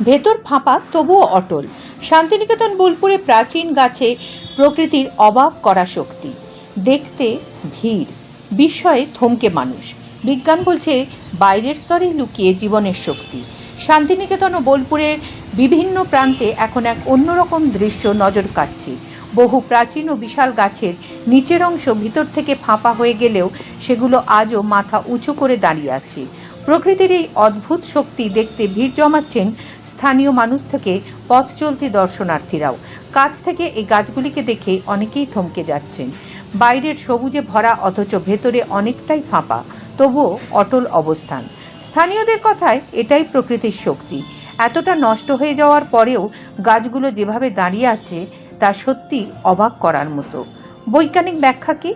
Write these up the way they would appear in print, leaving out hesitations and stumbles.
ভেতর ফাঁপা তবুও অটল। শান্তিনিকেতন বোলপুরে প্রাচীন গাছে প্রকৃতির অবাক করা শক্তি। দেখতে ভিড়, বিস্ময়ে থমকে মানুষ। বিজ্ঞান বলছে বাইরের স্তরে লুকিয়ে জীবনের শক্তি। শান্তিনিকেতন ও বোলপুরের বিভিন্ন প্রান্তে এখন এক অন্যরকম দৃশ্য নজর কাটছে। বহু প্রাচীন ও বিশাল গাছের নিচের অংশ ভিতর থেকে ফাঁপা হয়ে গেলেও সেগুলো আজও মাথা উঁচু করে দাঁড়িয়ে আছে। প্রকৃতির এই অদ্ভুত শক্তি দেখতে ভিড় জমাচ্ছেন স্থানীয় মানুষ থেকে পথ চলতি দর্শনার্থীরাও। কাছ থেকে এই গাছগুলিকে দেখে অনেকেই থমকে যাচ্ছেন। বাইরের সবুজে ভরা অথচ ভেতরে অনেকটাই ফাঁপা, তবুও অটল অবস্থান। স্থানীয়দের কথায় এটাই প্রকৃতির শক্তি। এতটা নষ্ট হয়ে যাওয়ার পরেও গাছগুলো যেভাবে দাঁড়িয়ে আছে তা সত্যি অবাক করার মতো। বৈজ্ঞানিক ব্যাখ্যা কি?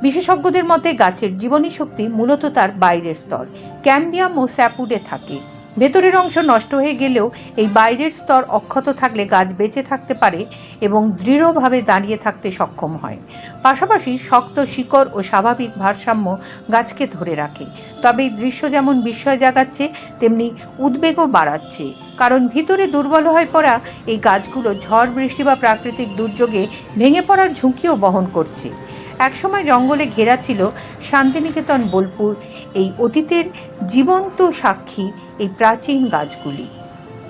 বিশেষজ্ঞদের মতে গাছের জীবনী শক্তি মূলত তার বাইরের স্তর ক্যাম্বিয়াম ও স্যাপুডে থাকে। ভেতরের অংশ নষ্ট হয়ে গেলেও এই বাইরের স্তর অক্ষত থাকলে গাছ বেঁচে থাকতে পারে এবং দৃঢ়ভাবে দাঁড়িয়ে থাকতে সক্ষম হয়। পাশাপাশি শক্ত শিকড় ও স্বাভাবিক ভারসাম্য গাছকে ধরে রাখে। তবে এই দৃশ্য যেমন বিস্ময় জাগাচ্ছে, তেমনি উদ্বেগও বাড়াচ্ছে। কারণ ভিতরে দুর্বল হয়ে পড়া এই গাছগুলো ঝড় বৃষ্টি বা প্রাকৃতিক দুর্যোগে ভেঙে পড়ার ঝুঁকিও বহন করছে। একসময় জঙ্গলে ঘেরা ছিল শান্তিনিকেতন বোলপুর। এই অতীতের জীবন্ত সাক্ষী এই প্রাচীন গাছগুলি।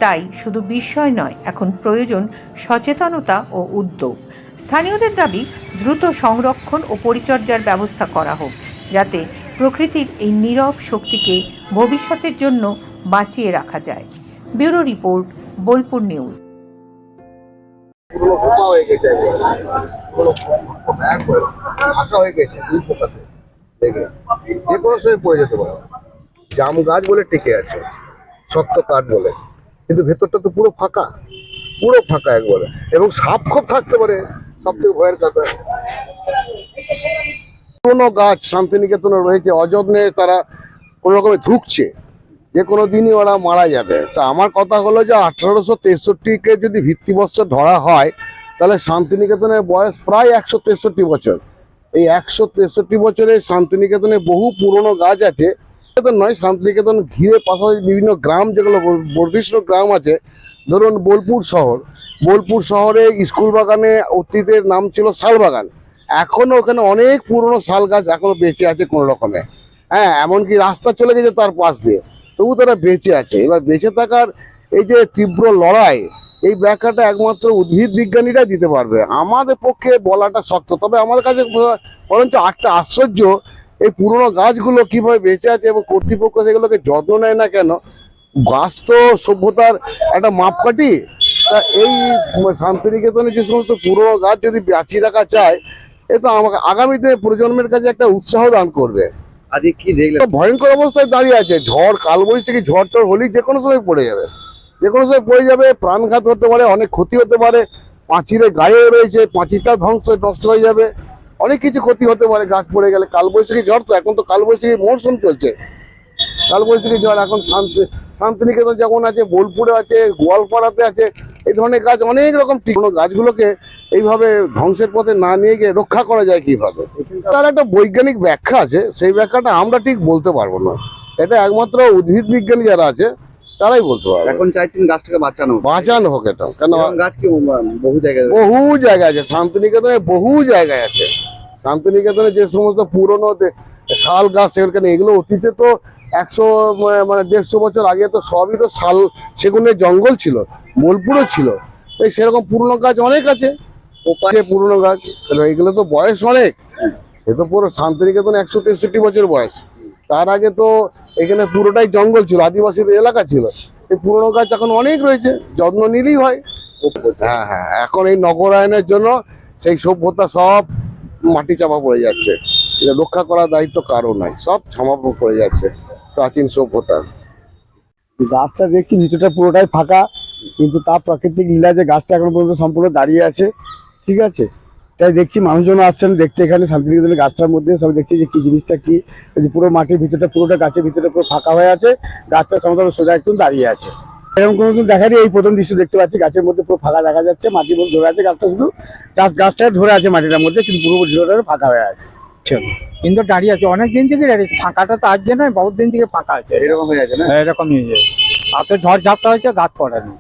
তাই শুধু বিস্ময় নয়, এখন প্রয়োজন সচেতনতা ও উদ্যোগ। স্থানীয়দের দাবি দ্রুত সংরক্ষণ ও পরিচর্যার ব্যবস্থা করা হোক, যাতে প্রকৃতির এই নীরব শক্তিকে ভবিষ্যতের জন্য বাঁচিয়ে রাখা যায়। Bureau report, Bolpur news. যে কোনো সময় পড়ে যেতে পারে। জাম গাছ বলে টিকে আছে, শক্ত কাঠ বলে, কিন্তু ভেতরটা তো পুরো ফাঁকা, পুরো ফাঁকা একবারে। এবং সাপ খুব থাকতে পারে, সব থেকে ভয়ের কথা। পুরোনো গাছ শান্তিনিকেতনে রয়েছে, অযত্নে তারা কোনো রকমে ধুকছে, যে কোনো দিনই ওরা মারা যাবে। তা আমার কথা হলো যে 1863-কে যদি ভিত্তিবৎসর ধরা হয়, তাহলে শান্তিনিকেতনের বয়স প্রায় 163 বছর। এই 163 বছরে শান্তিনিকেতনে বহু পুরনো গাছ আছে। নয়, শান্তিনিকেতন ঘিরে পাশাপাশি বিভিন্ন গ্রাম, যেগুলো বর্ধিষ্ণু গ্রাম আছে। ধরুন বোলপুর শহরে স্কুল বাগানে অতীতের নাম ছিল শাল বাগান। এখনো ওখানে অনেক পুরনো শাল গাছ এখনো বেঁচে আছে কোনো রকমে। হ্যাঁ, এমনকি রাস্তা চলে গেছে তার পাশ দিয়ে, তবু তারা বেঁচে আছে। এবার বেঁচে থাকার এই যে তীব্র লড়াই, এই ব্যাখ্যাটা একমাত্র উদ্ভিদ বিজ্ঞানীরা দিতে পারবে। আমাদের পক্ষে বলাটা শক্ত। তবে আমার কাছে বরঞ্চ একটা আশ্চর্য, এই পুরনো গাছগুলো কিভাবে বেঁচে আছে এবং কর্তৃপক্ষ সেগুলোকে যত্ন নেয় না কেন। গাছ তো সভ্যতার একটা মাপকাঠি। তা এই শান্তিনিকেতনে যে সমস্ত পুরনো গাছ যদি বাঁচিয়ে রাখা চায়, এ তো আমাকে আগামী দিনে প্রজন্মের কাছে একটা উৎসাহ দান করবে। আজকে কি দেখলেন? ভয়ঙ্কর অবস্থায় দাঁড়িয়ে আছে। ঝড়, কালবৈশাখী ঝড় টড় হলেই যে কোনো সময় পড়ে যাবে, যে কোনো সময় পড়ে যাবে। প্রাণঘাত হতে পারে, অনেক ক্ষতি হতে পারে। পাঁচিলের গায়ে রয়েছে, পাঁচিলটা নষ্ট হয়ে যাবে, অনেক কিছু ক্ষতি হতে পারে গাছ পড়ে গেলে। কালবৈশাখী ঝড় তো, এখন তো কালবৈশাখী মৌসুম চলছে। কালবৈশাখী ঝড় এখন শান্তিনিকেতন যেমন আছে, বোলপুরে আছে, গোয়ালপাড়াতে আছে। এই ধরনের গাছ অনেক রকম তীক্ষ্ণ গাছগুলোকে এইভাবে ধ্বংসের পথে না নিয়ে গিয়ে রক্ষা করা যায় কিভাবে, তার একটা বৈজ্ঞানিক ব্যাখ্যা আছে। সেই ব্যাখ্যাটা আমরা ঠিক বলতে পারবো না। এটা একমাত্র উদ্ভিদ বিজ্ঞানী যারা আছে তারাই বলতে পারবে। এখন চাইছেন গাছটাকে বাঁচানো হোক। এটা কেন, গাছ কি বহু জায়গায় আছে শান্তিনিকেতনে, বহু জায়গায় আছে। শান্তিনিকেতনে যে সমস্ত পুরনো শাল গাছ, সেখানে এগুলো অতীতে তো 100-150 বছর আগে তো সবই তো শাল সেগুনের জঙ্গল ছিল, বোলপুরও ছিল। এই সেরকম পুরনো গাছ অনেক আছে, পুরনো গাছ। এগুলো তো বয়স অনেক। সে তো পুরো শান্তিনিকেতন 163 বছর বয়স। তার আগে তো এখানে পুরোটাই জঙ্গল ছিল, আদিবাসীদের এলাকা ছিল। সেই পুরনো গাছ এখন অনেক রয়েছে, যত্ন নিলেই হয়। হ্যাঁ হ্যাঁ, এখন এই নগরায়নের জন্য সেই সভ্যতা সব মাটি চাপা পড়ে যাচ্ছে। এটা রক্ষা করার দায়িত্ব কারো নাই, সব ছাপা পড়ে যাচ্ছে প্রাচীন সভ্যতা। গাছটা দেখছি ভিতরটা পুরোটাই ফাঁকা, কিন্তু তার প্রাকৃতিক লীলা যে গাছটা এখন পর্যন্ত সম্পূর্ণ দাঁড়িয়ে আছে। ঠিক আছে, তাই দেখছি মানুষজন আসছেন দেখতে এখানে শান্তিনিকেতনের গাছটার মধ্যে। সব দেখছি যে কি জিনিসটা কি, পুরো মাটির ভিতরটা পুরোটা গাছের ভিতরে পুরো ফাঁকা হয়ে আছে, গাছটা সমতল সোজা একটু দাঁড়িয়ে আছে। এরকম কোনোদিন দেখারই এই প্রথম দৃশ্য দেখতে পাচ্ছি। গাছের মধ্যে পুরো ফাঁকা দেখা যাচ্ছে, মাটির মধ্যে ধরে আছে গাছটা, শুধু গাছটা ধরে আছে মাটিটার মধ্যে, কিন্তু পুরো ঝিরোটা ফাঁকা হয়ে আছে। কিন্তু দাঁড়িয়ে আছে অনেক দিন থেকে। ফাঁকাটা তো আজকে নয়, বহুত দিন থেকে ফাঁকা আছে। এরকম হয়ে আছে না? এরকমই হয়ে যায়। হাতে ঝড় ঝাপটা হয়েছে, গাছ পড়েনি।